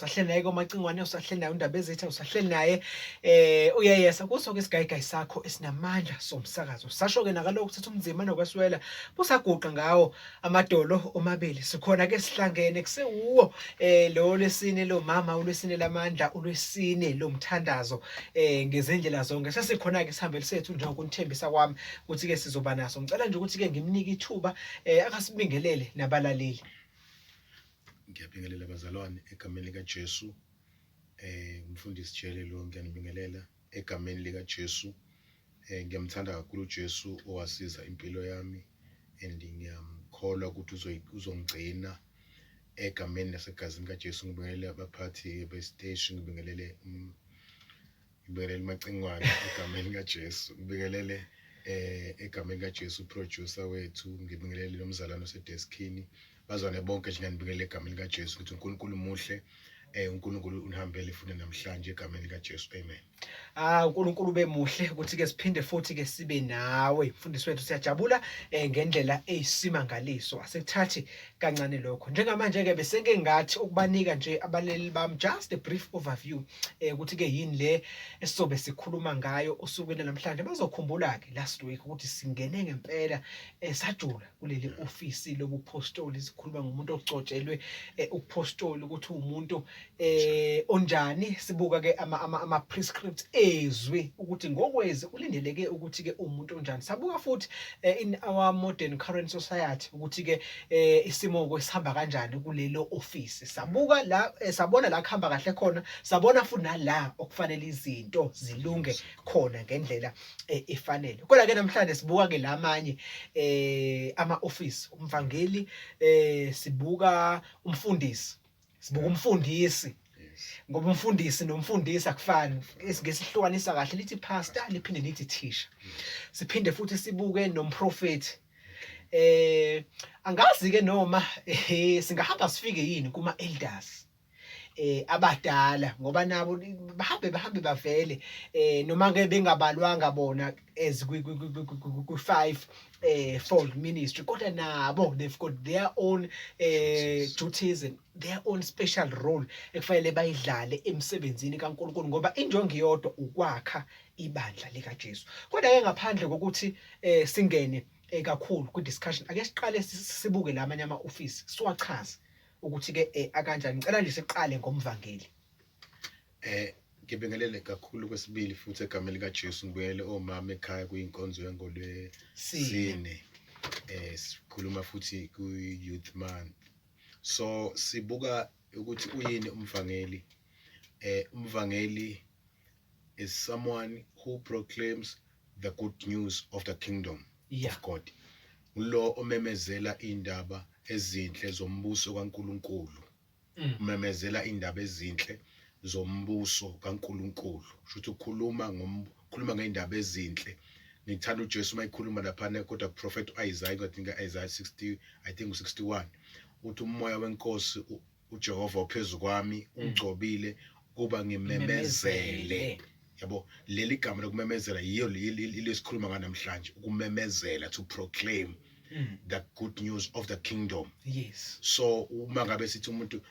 Usahleli naye komacingwane, usahleli naye uNdaba Ezethu, usahleli naye uyayesa kuso ke isigayigayi sakho esinamandla somsakazo. Sasho-ke nakalokhu sithi umzimba nokweswela busaguqa ngawo amadolo omabili. Sikhona ke sihlangene kusewuwo lo lesine lo mama, ulwesine lamandla, ulwesine lomthandazo ngezindlela zonke. Sesikhona ke sihambele sethu njengoba kunithembisa kwami ukuthi ke sizoba naso. Ngicela nje ukuthi ke ngimnike ithuba akasibingelele nabalaleli. Ngiyabingelela bazalwane egameni likaJesu. Umfundisi Jelelo ngiyanibingelela egameni likaJesu. Ngiyamthanda kakhulu uJesu owasiza impilo yami, and ngiyamkholwa ukuthi uzongcina egameni nasegazini kaJesu. Ngibingelele abaphathi bestation, ngibingelele Macingwane egameni likaJesu. Ngibingelele egameni likaJesu producer wethu, ngibingelele nomzalwane osedeskini. Bazwane bonke nje ngiyanibingelela egameni likaJesu ukuthi uNkulunkulu muhle, uNkulunkulu unihambele futhi namhlanje egameni likaJesu. Amen. uNkulunkulu bemuhle ukuthi ke siphinde futhi ke sibe nawe. Mfundisi wethu siyajabula ngendlela eyisimangaliso. Asekuthathi kancane lokho. Njengamanje ke bese ngathi ukubanika nje abaleli bami just a brief overview ukuthi ke yini le esizobe sikhuluma ngayo osukwini namhlanje. Bazokhumbula ke last week ukuthi singene ngempela sajula kuleli ofisi lobupostoli, sikhuluma ngomuntu ocotshelwe ubupostoli ukuthi umuntu onjani. Sibuka ke ama prescripts ezwe ukuthi ngokwezi ulindeleke ukuthi ke umuntu onjani. Sabuka futhi in our modern current society ukuthi ke isimo kwesihamba kanjani kulelo office. Sabuka la sabona la khamba kahle khona, sabona futhi nala okufanele izinto zilunge khona ngendlela efanele. Kodwa ke namhlanje sibuka ke lamanye ama office, umvangeli, sibuka umfundisi, sibuka umfundisi. Ngoba umfundisi nomfundisi akufani, esingesihlukanisa kahle lithi pastor liphinde lithi teacher. Siphinde futhi sibuke nomprofeti. Angazi ke noma singahamba sifike yini kuma elders abadala, ngoba nabo bahambe bavele noma ke bengabalwanga bona as ku 5 fold ministry, kodwa nabo they've got their own duties and their own special role ekufanele bayidlale emsebenzini kaNkulunkulu, ngoba injongo iyodwa ukwakha ibandla likaJesu. Kodwa ke ngaphandle kokuthi singene kakhulu ku discussion, ake siqale sibuke lamanye ama office siwachaze ukuthi ke akanjani. Ngicela nje siqale ngomvangeli. Ngibingelele kakhulu kwesibili futhi egameni likaJesu. Ngibingelele omama ekhaya kuyinkonzo yengolwesine. Sikhuluma futhi ku youth month. So sibuka ukuthi uyini umvangeli. Umvangeli is someone who proclaims the good news of the kingdom of God. Lo omemezela indaba ezinhle zombuso kaNkulunkulu. Umemezela indaba ezinhle zombuso kaNkulunkulu. Shuthi ukhuluma ngeindaba ezinhle. Ngithanda uJesu mayikhuluma lapha kodwa prophet Isaiah, I think Isaiah 60, I think 61. Uthi umoya wenkosi uJehova ophezu kwami ungcobile kuba ngimemezele. Yabo, leli gama lokumemezela yiyo lesikhuluma ngamhlanje, ukumemezela, to proclaim the good news of the kingdom. Yes. So uma ngabe sithi umuntu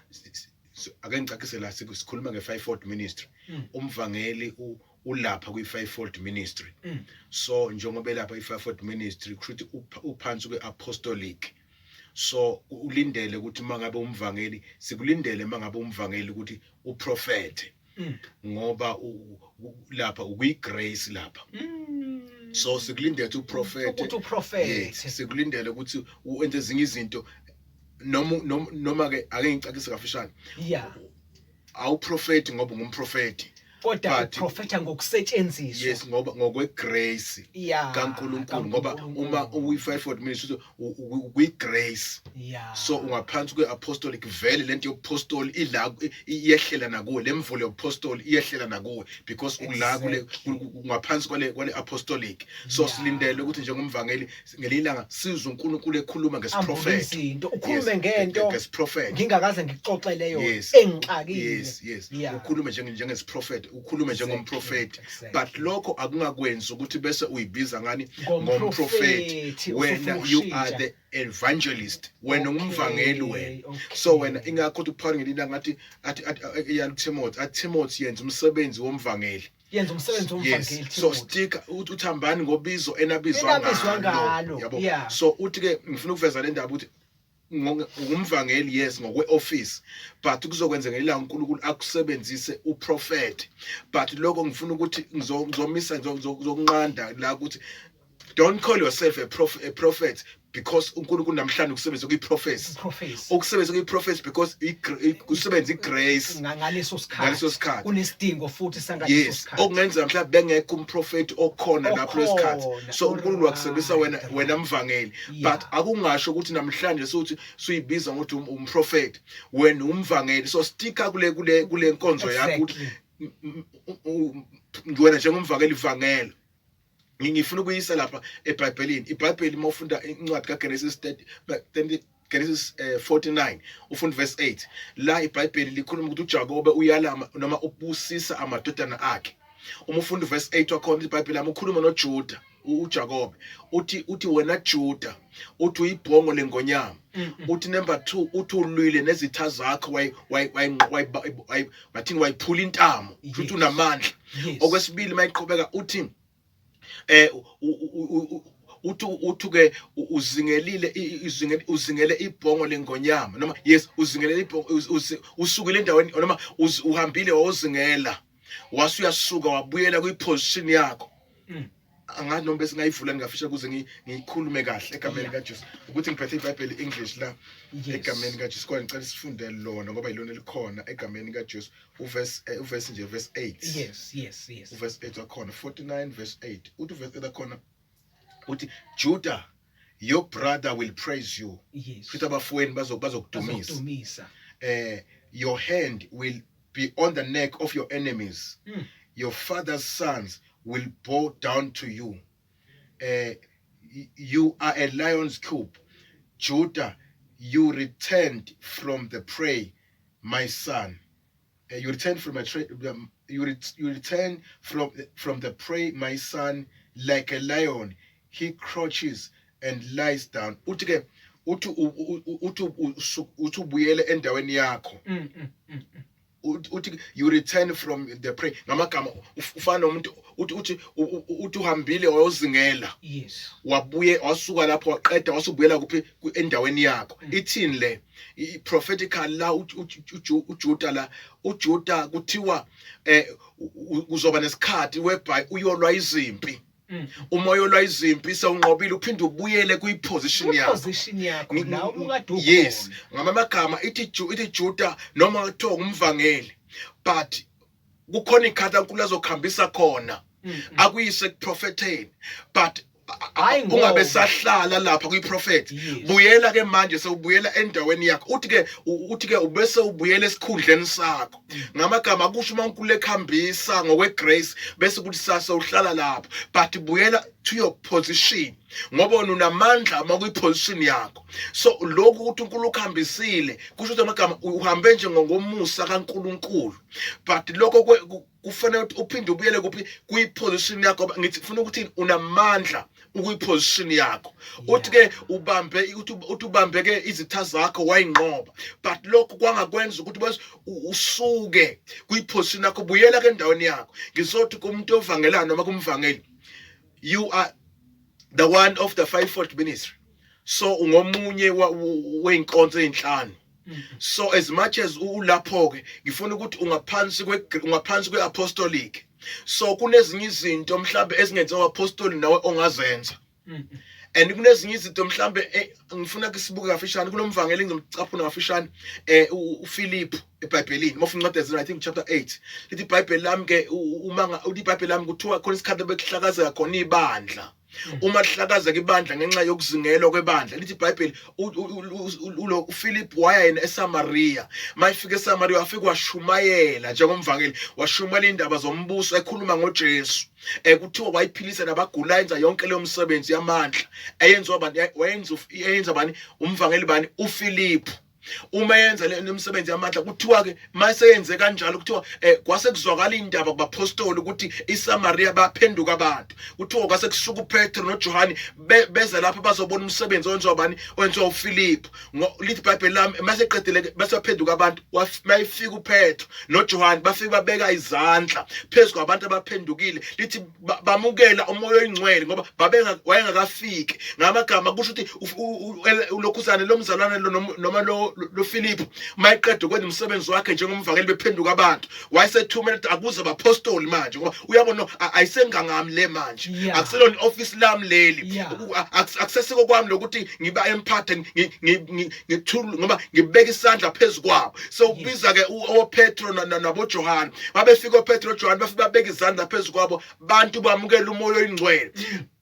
ake ngicacise la sikhuluma nge5-fold ministry. Umvangeli ulapha kwi5-fold ministry. So njengoba lapha i5-fold ministry kushuthi uphansi kweapostolic. So ulindele ukuthi mangabe umvangeli, sikulindele mangabe umvangeli ukuthi uprofete, ngoba lapha ukwi-grace lapha. So sikulindele ukuthi sikulindele ukuthi uwenze ezinye izinto noma ke ake ngicacise kafishane. Awuprofeti ngoba ungumprofeti, kodwa uprofeta ngokusetshenziswa. Yes, ngoba ngokwegrace kaNkulunkulu, ngoba uma uyi5-fold ministry ukwi-grace. So ungaphansi kweapostolic, vele lento yobupostoli ila iyehlela nakuwe, lemvulo yobupostoli iyehlela nakuwe because ula kule ungaphansi kwale apostolic. So silindele ukuthi njengomvangeli ngelilanga sizwe uNkulunkulu ekhuluma ngesiprofeti, ukhulume ngento ngesiprofeti ngingakaze ngixoxele yona engixakile. Yes. Ukhulume njengesiprofeti ukhulume njengomprofeti, Exactly. but lokho akungakwenzi ukuthi bese uyibiza ngani Ngomprofethi, ngomprofeti. Wena you are the evangelist, wena ungumvangeli wena. So wena ingakho uthi Paul ngelinye ngathi athi Timothy yenza umsebenzi womvangeli. yenza umsebenzi Yes, womvangeli. so stick uthambani ngobizo enabizwa ngalo. yabo. Yeah. So uthi ke ngifuna ukuveza le ndaba ukuthi ngumvangeli yes ngokwe office, but kuzokwenzeka ilanga uNkulunkulu akusebenzise uprofeti. But lokho ngifuna ukuthi ngizomisa ngizokunqanda la ukuthi don't call yourself a prophet because uNkulunkulu namhlanje ukusebenzisa kuyiprofesi. Ukusebenzisa kuyiprofesi because kusebenza igrace ngaleso ngaleso sikhathi. kunesidingo futhi sangaleso Yes, sikhathi. okungenza mhlawumbe bengekho umprofeti okhona lapho lesikhathi. So uNkulunkulu wakusebenzisa wena mvangeli. But akungasho ukuthi namhlanje sokuthi suyibiza ngokuthi umprofeti, wena umvangeli. So sticka kule nkonzo yakho ukuthi wena njengomvangeli vangela. Ngifuna ukuyisa lapha eBhayibhelini. iBhayibheli mawufunda incwadi kaGenesis 49 ufunda verse 8. La iBhayibheli likhuluma ukuthi uJakobe uyalama noma ubusisa amadodana akhe. Uma ufunda verse 8 wakhona iBhayibheli lami ukhuluma noJuda, uJakobe. Uthi wena Juda, uthi uyibhongo lengonyama. Uthi number 2 uthi ulwile nezitha zakho wathini wayiphula intamo. Uthi unamandla. Okwesibili mayiqhubeka uthi uthi uzingele ibhongo lengonyama noma yes uzingele ibhongo usukile endaweni noma uhambile wawuzingela wasuyasuka wabuyela kwiposition yakho. Angazi noma bese ngayivula ngafisha kuze ngiyikhulume kahle egameni kaJesu ukuthi ngiphethe iBhayibheli English la egameni kaJesu kodwa ngicela sifunde lona ngoba yilona likhona egameni kaJesu uverse nje verse 8. Yes. Verse 8 wakhona 49 verse 8 uthi verse 8 wakhona uthi Judah, your brother will praise you. Yes. Futhi abafweni bazokudumisa. Bazokudumisa. Your hand will be on the neck of your enemies. Your father's sons will bow down to you. You are a lion's cub. Judah, you returned from the prey, my son. You returned from you return from the prey, my son, like a lion. He crouches and lies down. Uthi ubuyele endaweni yakho. Uthi you return from the prey. Ngamagama ufana nomuntu uthi uhambile wayozingela. Yes. Wabuye wasuka lapho waqeda wasubuyela kuphi endaweni yakho. Ithini le? Prophetical la uJuda la uJuda kuthiwa uzoba nesikhathi whereby uyolwa izimpi. Uma uyolwa izimpi sewunqobile uphinde ubuyele kuyiposition yakho. Position yakho la ukade ukhona. Yes, ngamagama ithi Juda noma kuthiwa umvangeli, but kukhona ikhathi uNkulunkulu azokhambisa khona akuyise kuprofetheni, but ungabe sahlala lapha kuyiprofeti. Buyela ke manje sewubuyela endaweni yakho. Uthi ke ubese ubuyela esikhundleni sakho. Ngamagama kusho uNkulunkulu ekhambisa ngokwegrace bese kuthi sasa uhlala lapho, but buyela to your position ngoba unamandla makuyiposition yakho. So lokhu ukuthi uNkulunkulu ukhambisile kusho ukuthi amagama uhambe nje ngomusa kaNkulunkulu, but lokho kufanele ukuthi uphinde ubuyele kuphi kuyiposition yakho. Ngithi ufuna ukuthi unamandla ukuyiposition yakho. Uthi ke ubambeke izitha zakho wayinqoba, but lokho kwangakwenza ukuthi bese usuke kuyiposition yakho buyela ke endaweni yakho. Ngizothi kumuntu ovangelayo noma kumvangeli, you are the one of the fivefold ministry. So ungomunye weinkonzo ezinhlanu. So as much as ulapho ke ngifuna ukuthi ungaphansi kweapostolic. So kunezinye izinto mhlambe ezingenziwa apostoli nawe ongazenza. And kunezinye izinto mhlambe ngifuna ukisibuke kafishane kulomvangeli ngizomcaphuna kafishane uPhilip eBhayibhelini mawufuna incwadi I think chapter 8 lithi iBhayibheli lami ke uthi iBhayibheli lami kuthiwa khona isikhathi bekuhlakazeka khona ibandla. Uma lihlakaza ibandla ngenxa yokuzingelwa kwebandla lithi iBhayibheli uPhilip waya yena eSamaria. Mayifika eSamaria wafika washumayela njengomvangeli, washumayela indaba zombuso ekhuluma ngoJesu. Kuthiwa wayiphilisa nabagulayo enza yonke leyo msebenzi yamandla eyenziwa abantu wayenza bani umvangeli bani uPhilip. uma yenza le umsebenzi yamandla kuthiwa ke maseyenze kanjalo kuthiwa kwase kuzwakala indaba kubapostoli ukuthi iSamaria baphenduka abantu kuthiwa kwase kusuka uPetro noJohane beza lapha bazobona umsebenzi owenziwa bani owenziwa uPhilip lithi iBhayibheli lami maseqedile basaphenduka abantu mayifika uPetro noJohane bafika babeka izandla phezulu kwabantu abaphendukile lithi bamukela umoya oyingcwele ngoba wayengakafiki ngamagama kusho ukuthi ulokhuzane lomzalwane noma lo Philip mayiqeda ukwenza umsebenzi wakhe njengomvangeli bephenduka abantu wayesethumela akuze abapostoli manje ngoba uyabona ayisengangami le manje akuselona ioffice lami leli akusesiko kwami lokuthi ngiba empathe ngithulu ngoba ngibeka isandla phezulu kwabo so ubiza ke oPetro naboJohane babefika oPetro noJohane bafika babeka izandla phezulu kwabo bantu bamukela umoya oyingcwele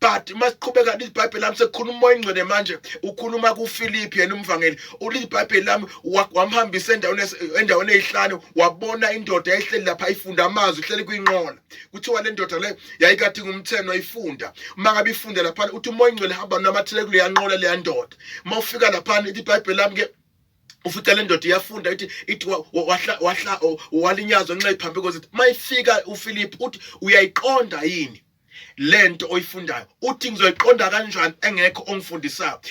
but masiqhubeka iBhayibheli lami sekukhuluma umoya oyingcwele manje ukhuluma kuPhilip yena umvangeli ulithi iBhayibheli lami wamhambisa endaweni ezihlanu wabona indoda eyayihleli lapha ifunda amazwi ihleli kwinqola kuthiwa le ndoda le yayikade ngumtheno ayifunda uma ngabe ifunda lapha uthi umoya oyingcwele hamba namathele kule yanqola le ndoda mawufika lapha iBhayibheli lami ke ufica le ndoda iyafunda ithi walinyazwa nxa iphambi kokuthi mayifika uPhilip uthi uyayiqonda yini lento oyifundayo uthi ngizoyiqonda kanjani engekho ongifundisayo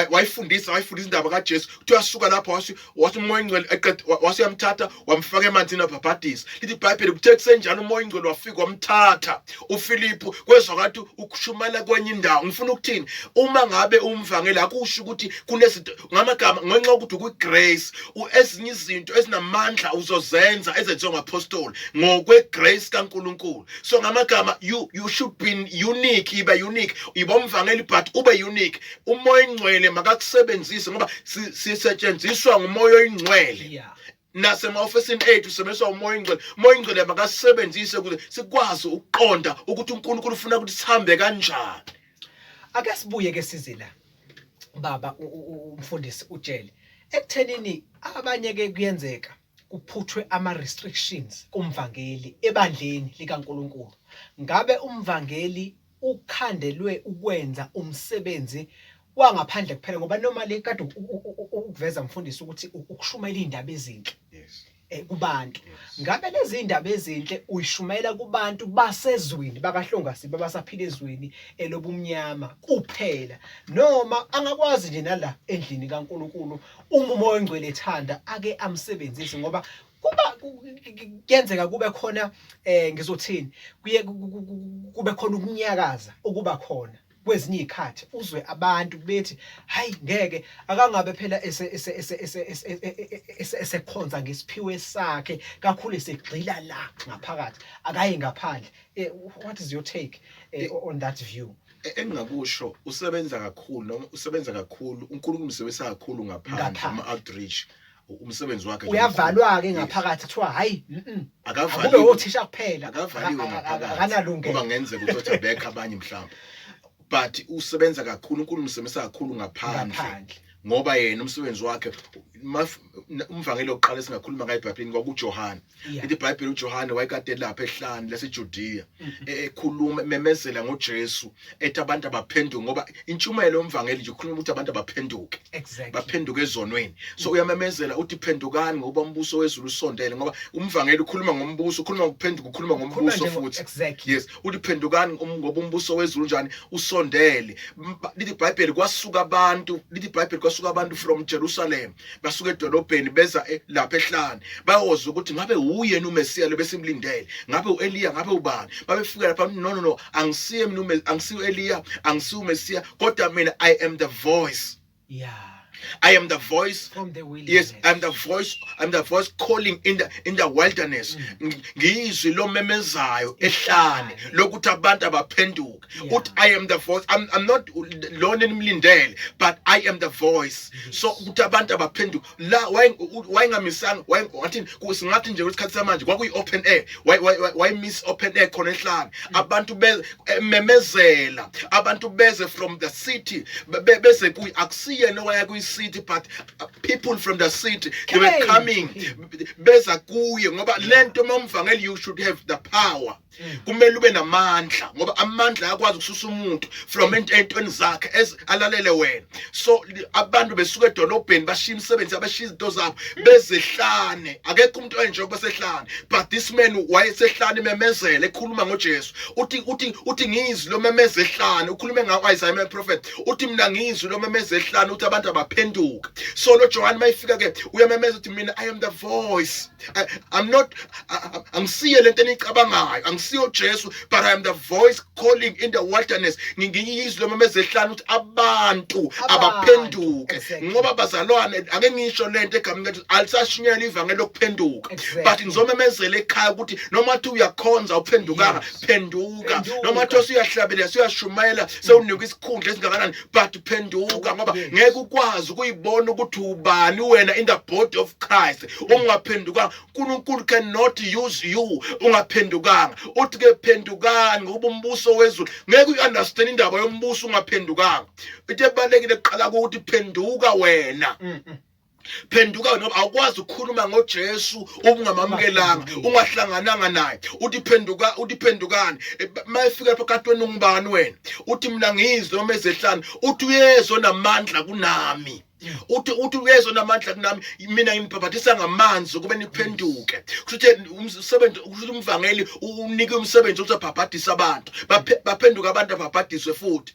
wayifundisa indaba kaJesu uthi wasuka lapho wathi umoya oyingcwele eqeda wasiyamthatha wamfaka emanzini wabhabhadisa lithi iBhayibheli kuthe kusenjalo umoya oyingcwele wafika wamthatha uPhilip kwezwa kathi ukushumela kwenye indawo ngifuna ukuthini uma ngabe umvangeli akusho ukuthi kunezinto ngamagama ngenxa ukuthi ukugrace ezinye izinto ezinamandla uzozenza ezenziwa ngapostoli ngokwegrace kaNkulunkulu so ngamagama you should be unique iba unique ibomvangeli but ube unique umoya oyingcwele makakusebenzise ngoba sisetshenziswa ngumoya oyingcwele nasema-ofisini ethu sebenziswa umoya oyingcwele umoya oyingcwele makasebenzise ukuze sikwazi ukuqonda ukuthi uNkulunkulu ufuna ukuthi sihambe kanjani. Ake sibuye ke size la baba umfundisi utshele ekuthenini abanye ke kuyenzeka kuphuthwe ama-restrictions kumvangeli ebandleni likaNkulunkulu. Ngabe umvangeli ukhandelwe ukwenza umsebenzi wangaphandle kuphela ngoba normally kade ukuveza mfundisi ukuthi ukushumayela indaba ezinhle kubantu. Ngabe lezi indaba ezinhle uyishumayela kubantu basezweni bakahlongasibe basaphila ezweni elobumnyama kuphela noma angakwazi nje nala endlini kaNkulunkulu umoya oyingcwele ethanda ake amsebenzise ngoba kuba kuyenzeka kube khona ngizothini kube khona ukunyakaza okuba khona kwezinye izikhathi uzwe abantu bethi hayi ngeke akangabe phela esekhonza ngesiphiwe sakhe kakhulu esegxila la ngaphakathi akayi ngaphandle. What is your take on that view? Engingakusho usebenza kakhulu noma usebenza kakhulu uNkulunkulu umsebenza kakhulu ngaphandle ama-outreach umsebenzi wakhe uyavalwa ke ngaphakathi kuthiwa hayi akavaliwe kube othisha kuphela akavaliwe ngaphakathi akanalungelo ngoba ngenzeka ukuthi abekho abanye mhlawumbe but usebenza kakhulu uNkulunkulu umsebenza kakhulu ngaphandle ngoba yena umsebenzi wakhe umvangeli oqala singakhuluma ngayiBhayibhelini kwakuJohane lithi iBhayibheli uJohane wayekade lapha ehlane laseJudiya ekhuluma memezela ngoJesu ethi abantu abaphenduke ngoba intshumayelo yomvangeli nje ukhuluma ukuthi abantu abaphenduke baphenduke ezonweni so uyamemezela uthi phendukani ngoba umbuso wezulu usondele ngoba umvangeli ukhuluma ngombuso ukhuluma ngokuphenduka ukhuluma ngombuso futhi yes uthi phendukani ngoba umbuso wezulu njani usondele lithi iBhayibheli kwasuka abantu from Jerusalem basuka edolobheni beza lapha ehlane bayozwa ukuthi ngabe uye uMesiya lebesimlindele ngabe uEliya ngabe ubani babefika lapha no angisiye mina angisiyo Eliya angisiyo uMesiya kodwa mina I am the voice I am the voice from the wilderness. Yes, I'm the voice calling in the wilderness. Ngizwi lo memezayo ehlane lokuthi abantu abaphenduke. Uthi I am the voice. I'm not lona enimlindele, but I am the voice. So uthi abantu abaphenduke. La wayengamisanga wathi kusingathi nje isikhathi samanje kwakuyi open air. Why miss open air khona ehlane. Abantu memezela. Abantu beze from the city. Beze kuyi akusiye no waya kuyi city but people from the city they were coming beza kuye ngoba lento momvangeli you should have the power kumele ube namandla ngoba amandla akwazi ukususa umuntu from entweni zakhe alalele wena. So abantu besuka edolobheni bashiya imisebenzi abashiya izinto zabo bezehlane, akekho umuntu enjoy besehlane, but this man wayesehlane memezela ekhuluma ngoJesu. Uthi ngizwi lo memeze ehlane, ukhulume ngayo Isaiah prophet, uthi mina ngizwi lo memeze ehlane uthi abantu abaphenduka. So lo John mayifika ke uyamemeza uthi mina I am the voice. I'm not angisiye lento enicabangayo, angisiyo Jesu, but I am the voice calling in the wilderness. Ngiyizwi lo memeze ehlane uthi abantu abaphenduke. Ngoba bazalwane ake ngisho lento egameni lethu alisashinyela ivangeli lokuphenduka, but ngizomemezela ekhaya ukuthi noma uthi uyakhonza uphendukanga, phenduka. Noma uthi uyahlabela uyashumayela sewunika isikhundla esingakanani, but phenduka ngoba ngeke ukwazi ukuyibona ukuthi ubani wena in the body of Christ ungaphendukanga. uNkulunkulu cannot use you ungaphendukanga. Uthi ke phendukani ngoba umbuso wezulu ngeke uunderstand indaba yombuso ungaphendukanga. Into ebalekile eqala ukuthi phenduka wena. Phenduka ngoba awukwazi ukukhuluma ngoJesu ubungamamukelanga, ungahlangananga naye. Uthi phendukani. Mayifika lapha katweni ungubani wena? Uthi mina ngizwe noma ezehlane. Uthi uyezwe namandla kunami. Uthi uyezwe namandla kunami, mina ngimphaphathisa ngamanzi ukube niphenduke. Kusho umsebenzi ukuthi umvangeli unike umsebenzi ukuthi aphaphadise abantu baphenduka abantu abhabhadiswe futhi.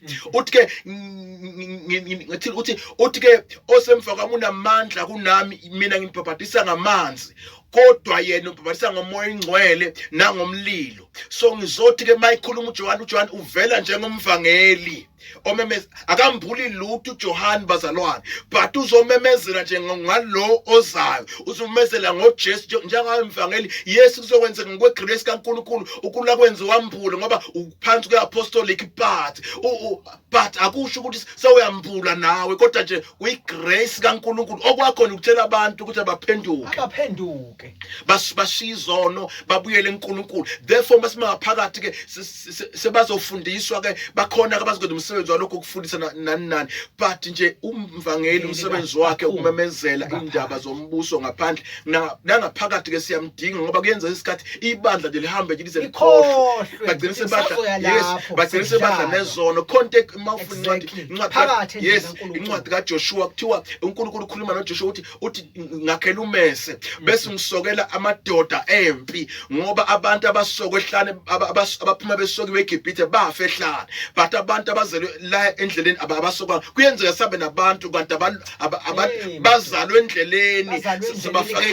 Uthi ke osemva kwami unamandla kunami, mina ngimphaphathisa ngamanzi kodwa yena umphathisa ngomoya ingcwele nangomlilo. So ngizothi ke mayikhuluma uJohn uvela njengomvangeli omemeza, akambuli lutho uJohn bazalwane, but uzomemezela nje ngalo ozayo, uzomemezela ngoJesu njengamvangeli. Yes kuzokwenzeka ngokwegrace kaNkulunkulu ukula kwenziwa mbula ngoba uphansi kweapostolic part, but akusho ukuthi sewuyambula nawe kodwa nje uyigrace kaNkulunkulu okwakhona ukutshela abantu ukuthi abaphenduke bashizono babuyele eNkulunkulu. Therefore masimaphakathi ke sebazofundiswa ke bakhona ke bazokwenza umsebenzi walokho ukufundisa nani, but nje umvangeli umsebenzi wakhe ukumemezela indaba zombuso ngaphandle nangaphakathi ke siyamdinga ngoba kuyenza isikhathi ibandla nje lihambe nje lize likhohlwe bagcina sebandla nezono contact mawufuna incwadi. Yes, incwadi kaJoshua kuthiwa uNkulunkulu ukhuluma noJoshua uthi ngakhela umese bese ngisokela amadoda empi ngoba abantu abasoko ehlane abaphuma besokiwe eGibhithe bafa ehlane, but abantu abazelwe la endleleni abasokwa kuyenzeka sabe nabantu kanti abantu bazalwe endleleni sibafaka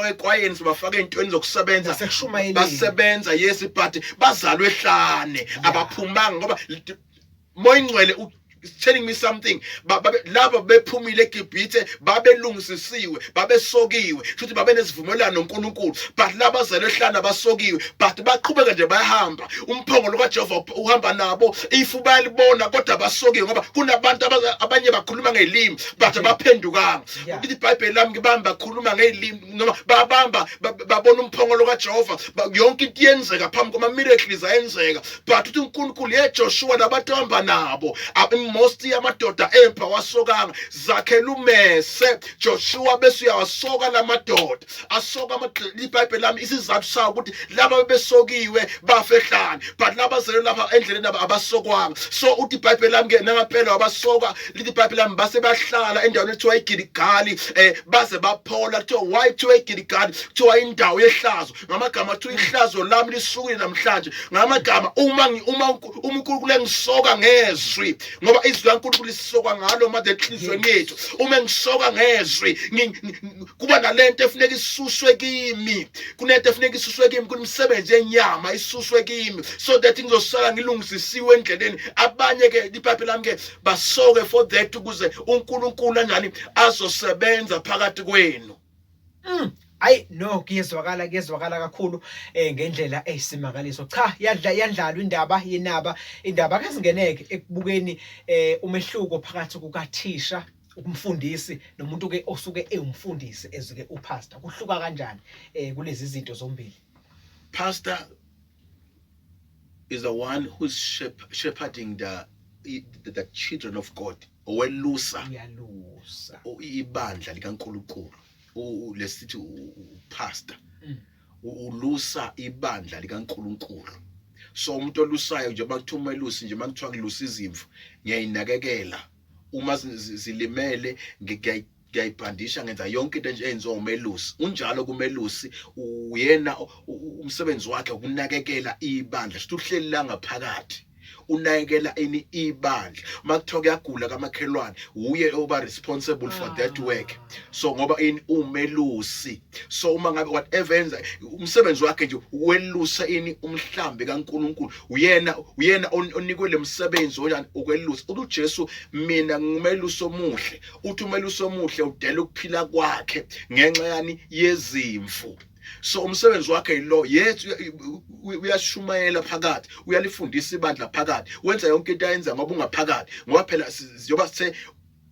ekwayeni sibafaka entweni zokusebenza basebenza. Yes, but bazalwe ehlane abaphumanga ngoba moya ingcwele telling me something. Laba bephumile eGibhithe babelungisisiwe babesokiwe futhi babenesivumelano noNkulunkulu, but laba zelwe ehlana basokiwe but baqhubeka nje bayahamba. Umphongo lokaJehova uhamba nabo ifu bayalibona kodwa basokiwe ngoba kunabantu abanye bakhuluma ngelimi but abaphendukanga. Ukuthi iBhayibheli lami ngibamba bakhuluma ngelimi noma babona umphongo lokaJehova yonke into yenzeka phambi kwama miracles ayenzeka, but uthi uNkulunkulu yeJoshua nabantu ahamba nabo most yamadoda empa wasokanga zakhela umese Joshua bese uyawasoka lamadoda asoka iBhayibheli lami isizathu sawo ukuthi laba bebesokiwe bafa ehlane but laba zelwe lapha endleleni abasokwanga. So uthi iBhayibheli lami ke nangaphela wabasoka lithi iBhayibheli lami base bahlala endaweni ethiwa iGiligali baze baphola kuthiwa why kuthiwa iGiligali kuthiwa indawo yehlazo ngamagama kuthiwa ihlazo lami lisukile namhlanje ngamagama uma uNkulunkulu engisoka ngezwi ngoba izwi laNkulunkulu lisokwa ngalo manje enhlizweni yethu. Uma ngisoka ngezwi kuba nalento efuneka isuswe kimi, kunento efuneka isuswe kimi, kunemisebenzi yenyama isuswe kimi so that ngizosala ngilungisisiwe endleleni. Abanye ke iBhayibheli lami ke basoke for that ukuze uNkulunkulu kanjani azosebenza phakathi kwenu. Hayi no kuyezwakala kakhulu ngendlela eyisimangaliso. Cha yadlalwa indaba kazingeneke ekubukeni umehluko phakathi kukathisha umfundisi nomuntu ke osuke ewumfundisi ezike upastor. Kuhluka kanjani kulezi zinto zombili? Pastor is the one who's shepherding the children of God. Owelusa ibandla likaNkulunkulu lesithi pastor ulusa ibandla likaNkulunkulu. So umuntu olusayo nje bakuthiwa umelusi nje makuthiwa kulusa izimvu ngiyayinakekela uma zilimele ngiyayibhandisha ngenza yonke into nje enziwa umelusi. Unjalo kumelusi uyena umsebenzi wakhe ukunakekela ibandla sithi uhleli la ngaphakathi unakekela ini ibandla. Makuthiwa kuyagula kamakhelwane uye oba responsible for that work. So ngoba ini umelusi. So uma ngabe whatever enza umsebenzi wakhe nje welusa ini umhlambi kaNkulunkulu uyena onikwe lemsebenzi oyani ukwelusa. uJesu mina ngumelusi omuhle. Uthi umelusi omuhle udela ukuphila kwakhe ngenxa yani yezimvu. So umsebenzi wakhe yilo yethu uyashumayela phakathi uyalifundisa ibandla phakathi wenza yonke into ayenza ngoba ungaphakathi ngoba phela siyoba sithe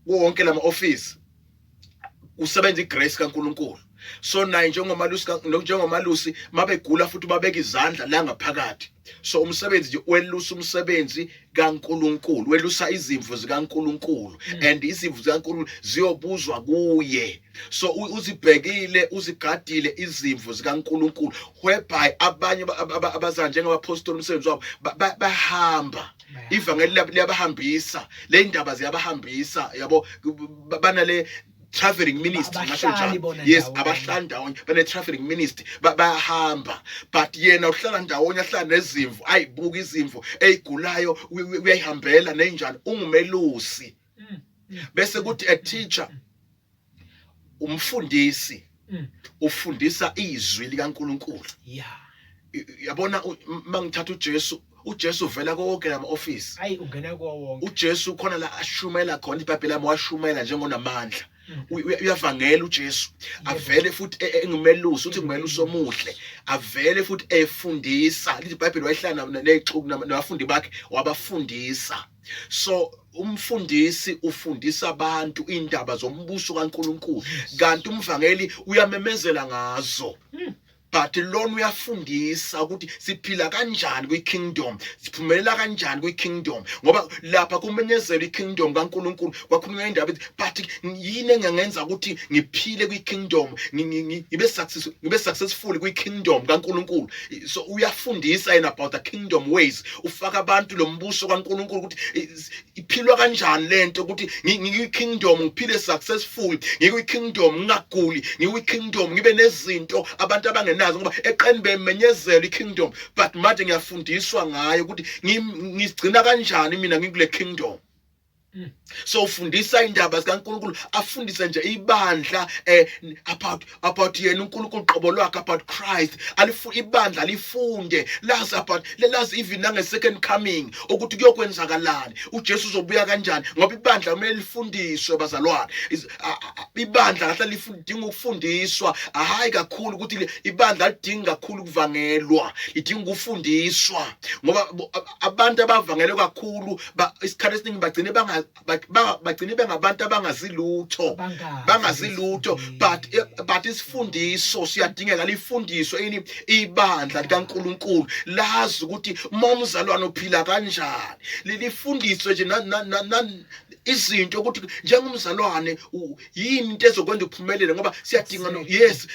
wonke lama office usebenza igrace kaNkulunkulu. So naye njengomalusi mabegula futhi babeka izandla la ngaphakathi. So umsebenzi nje welusa umsebenzi kaNkulunkulu welusa izimvu zikaNkulunkulu and izimvu zikaNkulunkulu ziyobuzwa kuye. So uzibhekile uzigadile izimvu zikaNkulunkulu whereby abanye abazana njengabapostoli umsebenzi wabo bahamba ivangeli liyabahambisa le indaba ziyabahambisa yabo banale traveling ministry ngasho njalo. Yes, abahlala ndawonye bane traveling ministry bayahamba but yena uhlala ndawonye ahlala nezimvu ayibuka izimvu eyigulayo uyayihambela nenjani ungumelusi. Bese kuthi a teacher umfundisi ufundisa izwi likaNkulunkulu. Yabona mangithatha uJesu vela konke lama office ungena kuwo wonke. uJesu khona la ashumela khona iBhayibheli lami washumela njengonamandla. Uyavangela uJesu avele futhi engumelusi uthi ngumelusi omuhle avele futhi efundisa. Lithi iBhayibheli wayehlala nezixuku nabafundi bakhe wabafundisa. So umfundisi ufundisa abantu indaba zombuso kaNkulunkulu kanti umvangeli uyamemezela ngazo. But lona uyafundisa ukuthi siphila kanjani kwiKingdom siphumelela kanjani kwiKingdom ngoba lapha kumenyezela iKingdom kaNkulunkulu kwakhulunywa indaba ethi but yini engenza ukuthi ngiphile kwiKingdom ngibe successful kwiKingdom kaNkulunkulu. So uyafundisa yena about the kingdom ways ufaka abantu lo mbuso kaNkulunkulu ukuthi iphilwa kanjani lento ukuthi ngikwiKingdom ngiphile successful ngikwiKingdom ngingaguli ngikwiKingdom ngibe nezinto abantu abangena ngoba eqeni bemenyezela iKingdom but manje ngiyafundiswa ngayo ukuthi ngigcina kanjani mina ngikule Kingdom. So ufundisa indaba zikaNkulunkulu afundise nje ibandla about yena uNkulunkulu qobo lwakhe about Christ ibandla lifunde lazi even nange second coming ukuthi kuyokwenzakalani uJesu uzobuya kanjani ngoba ibandla kumele lifundiswe bazalwane. Ibandla kahle lidinga ukufundiswa hayi kakhulu ukuthi ibandla lidinga kakhulu ukuvangelwa lidinga ukufundiswa ngoba abantu abavangelwe kakhulu isikhathi esiningi bagcine bengabantu abangazilutho but isifundiso siyadingeka lifundiswe ini ibandla likaNkulunkulu lazi ukuthi momzalwane uphila kanjani lifundiswe nje izinto ukuthi njengomzalwane yini into ezokwenza uphumelele ngoba siyadinga yes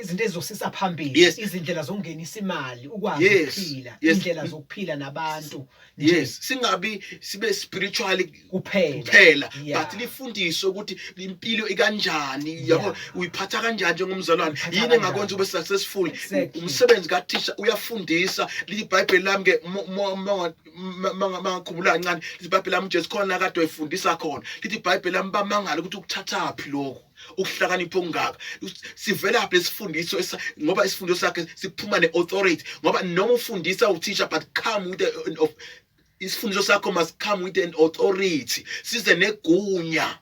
izinto ezosisa phambili izindlela zokungenisa imali ukwazi ukuphila indlela zokuphila nabantu. Yes, singabi sibe spiritually kuphela but lifundiswe ukuthi impilo ikanjani yabo uyiphatha kanjani njengomzalwane yini engakwenza ube successful. Umsebenzi kaThisha uyafundisa lithi iBhayibheli lami ke mangakhumbula kancane lithi iBhayibheli lami uJesu khona kade efundisa khona lithi iBhayibheli lami bamangala ukuthi ukuthathaphi lokho ukuhlakanipha ongaka sivela phe isifundiso ngoba isifundiso sakhe siphuma neauthority ngoba noma ufundisa uthisha but come with isifundiso sakho must come with an authority. Size negunya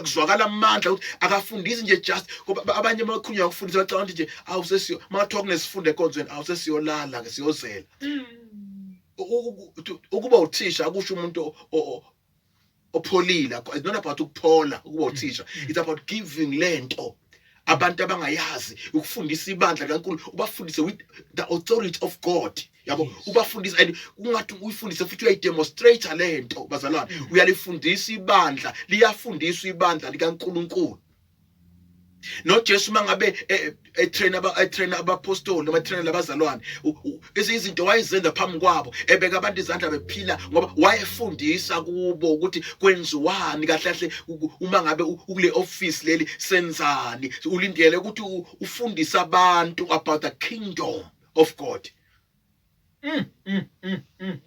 kuzwakala amandla ukuthi akafundisi nje just ngoba abanye bakhunywa ukufundisa bacanga ukuthi nje awusesiyo mathiwa kunesifundo ekonzweni awusesiyolala ke siyozela. Ukuba uthisha akusho umuntu opholile. It's not about ukuphola ukuba uthisha. It's about giving lento abantu abangayazi ukufundisa ibandla kaNkulunkulu ubafundise with the authority of God. Yabo ubafundisa and ungathi uyifundise futhi uyayidemonstrate lento bazalwane uyalifundisa ibandla liyafundiswa ibandla likaNkulunkulu. no Jesu mangabe train abapostoli noma train labazalwane izinto wayezenza phambi kwabo ebeka abantu izandla bephila ngoba wayefundisa kubo ukuthi kwenziwani kahle kahle uma ngabe ukule office leli senzani ulindele ukuthi ufundise abantu about the kingdom of God.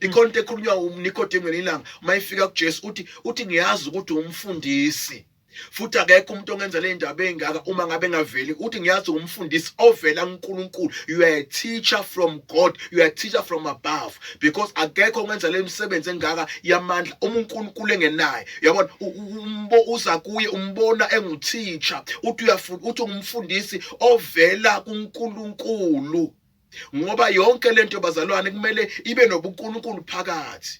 Ikhonto ekhulunywa uNicodemus ngelanga mayifika kuJesu uthi ngiyazi ukuthi umfundisi futhi akekho umuntu ongenza le ndaba engaka uma ngabe ngaveli uthi ngiyazi umfundisi ovela kuNkulunkulu. You are a teacher from God, you are a teacher from above, because akekho ongenza le misebenzi engaka yamandla uNkulunkulu engenayo. Yabona uza kuye umbona enguteacher, uthi umfundisi ovela kuNkulunkulu, ngoba yonke lento bazalwane kumele ibe nobuNkulunkulu phakathi.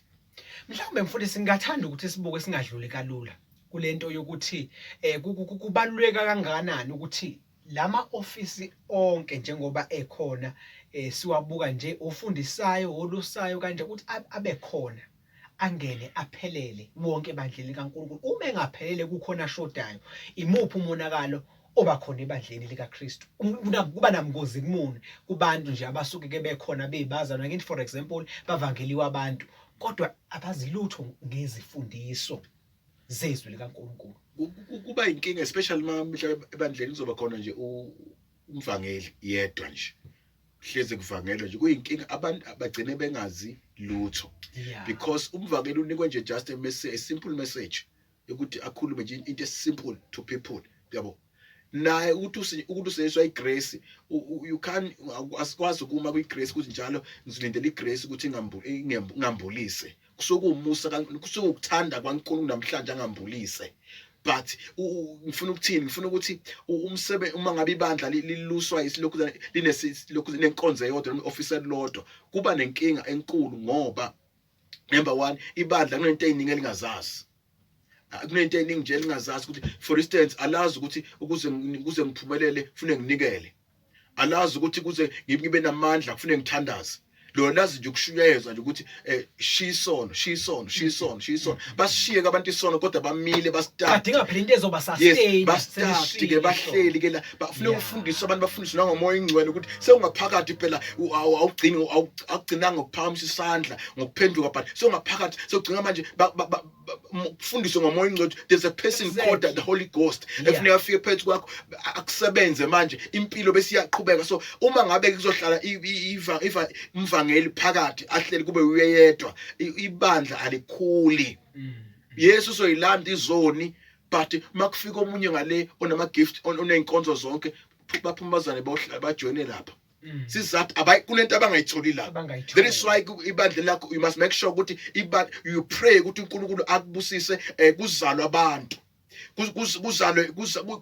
Mhlawumbe mfundisi ngingathanda ukuthi sibuke singadluli kalula kulento yokuthi kubaluleka kangakanani ukuthi lama office onke njengoba ekhona siwabuka nje ofundisayo olusayo kanje ukuthi abe khona angene aphelele wonke ebandleni kaNkulunkulu. Uma engaphelele kukhona shodayo, imuphi umonakalo obakhona ebandleni likaKristu? Kuba namngozi kumuni kubantu nje abasuke ke bekhona bebazana ngithi for example bavangeliwa abantu kodwa abazilutho ngezifundiso zezwi likaNkulunkulu. Kuba inkinga especially manje ebandleni kuzoba khona nje umvangeli yedwa nje hleze kuvangelwa nje kuyinkinga abantu abagcine bengazi lutho because umvangeli unikwe nje just a simple message ukuthi akhulume nje into simple to people yabo. Naye ukuthi useyiswa igrace you can asikwazi ukuma kwigrace ukuthi njalo ngizilindele igrace ukuthi ngambulise kusokuumusa kusuke ukuthanda kwaNkulunkulu namhlanje angambulise. But ngifuna ukuthini ngifuna ukuthi umsebenzi uma ngabe ibandla liluswa isilokhu linenkonzo eyodwa officer lodwa kuba nenkinga enkulu ngoba number 1 ibandla kunento eziningi elingazazi. Kunento eziningi nje elingazazi ukuthi for instance alazi ukuthi ukuze ngiphumelele kufanele nginikele, alazi ukuthi kuze ngibe namandla kufanele ngithandaze. Lo lazi nje ukushunyezwa nje ukuthi shisono bashiye abantu isono kodwa bamile basithatha badinga phela into ezoba sustain basithathe ke bahleli ke la bafuna ukufundisa abantu bafundiswe nangomoya ingcwele ukuthi sewungaphakathi phela awugcinanga ukuphakamisa isandla ngokuphenduka but sewungaphakathi sewugcina manje ukufundiswa ngomoya ingcwele. There's a person called the Holy Ghost efuneka afike phezu kwakho akusebenze manje impilo bese iyaqhubeka. So uma ngabe kuzohlala umvangeli phakathi ahleli kube uyedwa ibandla alikhuli. Yesu soyilanda izoni but makufika omunye ngale onama gift onenkonzo zonke baphumbazane bajoine lapha sizathu kunento abangayitholi lapha. That is why ibandla lakho you must make sure ukuthi you pray ukuthi uNkulunkulu akubusise kuzalwa abantu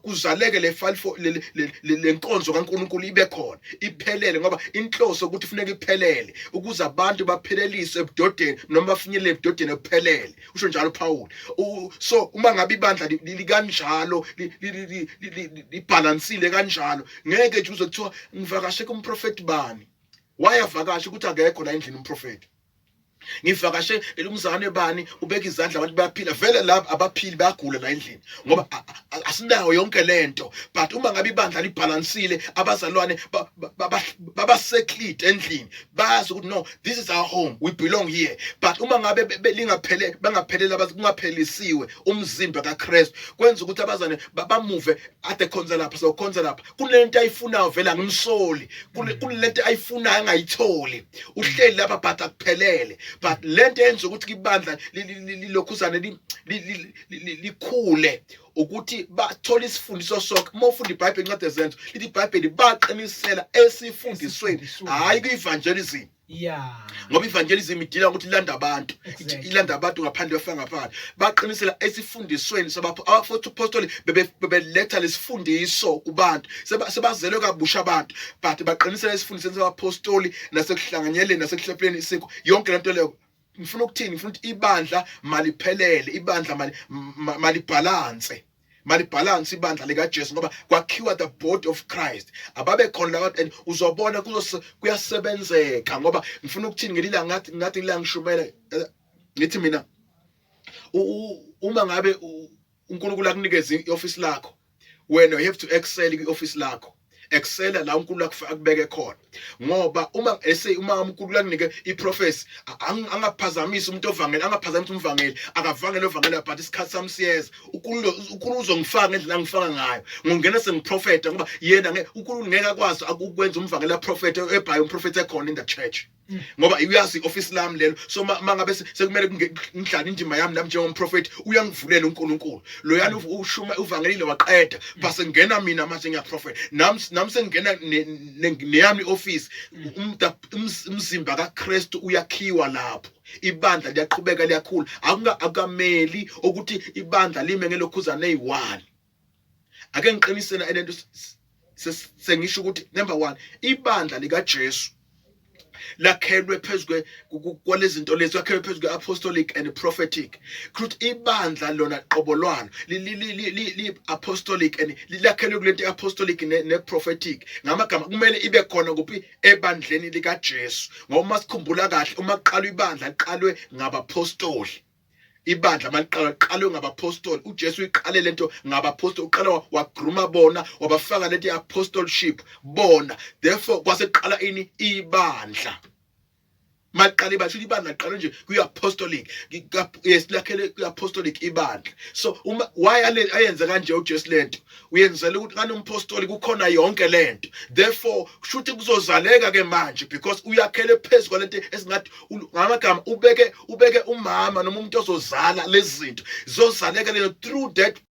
kuzaleke le file for le nkonzo kaNkulunkulu ibe khona iphelele ngoba inhloso ukuthi kufuneka iphelele ukuze abantu bapheleliswe ebudodeni noma bafinyelele ebudodeni ephelele. Usho njalo Paul. So uma ngabe ibandla likanjalo libalansile kanjalo ngeke nje uzothiwa ngivakashe kumprofeti bani wayavakasha ukuthi akekho la endlini umprofeti. Ngivakashe umzane bani ubeka izandla abantu bayaphila vele lapha abaphili bayagula la endlini ngoba asinayo yonke lento. But uma ngabe ibandla libalansile abazalwane babasettled endlini bayazi ukuthi no this is our home, we belong here. But uma ngabe bangaphelele kungaphelisiwe umzimba kaKristu kwenza ukuthi abazane bamove at the khonza lapha so khonza lapha kunento ayifunayo vela ngimsoli kunento ayifunayo angayitholi uhleli lapha but akuphelele. But lento yenza ukuthi ibandla lilokhuzane likhule ukuthi bathola isifundiso sonke. Uma ufunda iBhayibheli incwadi ezenzo lithi iBhayibheli baqinisela esifundisweni hayi ku-evangelism. Ngoba evangelism idila ukuthi ilanda abantu ilanda abantu ngaphandle bafika ngaphakathi baqinisela esifundisweni abapostoli bebeletha lesifundiso kubantu sebazelwe kabusha abantu but baqinisela esifundisweni sabapostoli nasekuhlanganyeleni nasekuhlepheni isiko yonke lento leyo. Ngifuna ukuthini ngifuna ukuthi ibandla maliphelele ibandla malibalance ibandla likaJesu ngoba kwakhiwa the body of Christ ababe khona la and uzobona kuyasebenzeka ngoba ngifuna ukuthini ngelila ngathi la ngishumela ngithi mina uma ngabe uNkulunkulu akunikeza ioffice lakho wena you have to excel kwi-office lakho. Excel la uNkulunkulu akubeke khona ngoba uma uNkulunkulu akunike iprofesi angaphazamisa umuntu ovangeli angaphazamisa umvangeli akavangele ovangela but isikhathi sami siyeza uNkulunkulu uzongifaka ngendlela angifaka ngayo ngongena sengiprofeta ngoba yena uNkulunkulu ngeke akwazi ukwenza umvangeli aprofete ebhayo umprofeti ekhona in the church ngoba uyazi office lami lelo so mangabe sekumele ngidlala indima yami nami njengomprofeti uyangivulela uNkulunkulu loyana ushuma uvangelile waqeda base ngena mina manje ngiyaprofeta nami sengena neyami office umzimba kaKristu uyakhiwa lapho ibandla liyaqhubeka liyakhula akameli ukuthi ibandla lime ngelokhuzana eyi1 ake ngiqinisena lento sengisho ukuthi number 1 ibandla lika Jesu lakhelwe phezulu kwalezinto lezi lakhelwe phezulu kwe-apostolic and prophetic ukuthi ibandla lona qobolwana li apostolic and lakhelwe kulento apostolic ne-prophetic ngamagama kumele ibe khona kuphi ebandleni lika Jesu ngoba masikhumbula kahle uma kuqala ibandla liqalwe ngabapostoli ibandla maliqalwe ngabapostoli uJesu iqale lento ngabapostoli uqala wagruma bona wabafaka lento apostolship bona therefore kwaseqala ini ibandla maqala ibandla ibandla liqala nje kwi-apostolic yesilakhele kwi-apostolic ibandla so why ayenza kanje uJesu lento uyenzela ukuthi kanompostoli kukhona yonke lento therefore shuthi kuzozaleka ke manje because uyakhele phezulu kwalento esingathi ngamagama ubeke umama noma umuntu ozozala lezi zinto zozaleka lento through that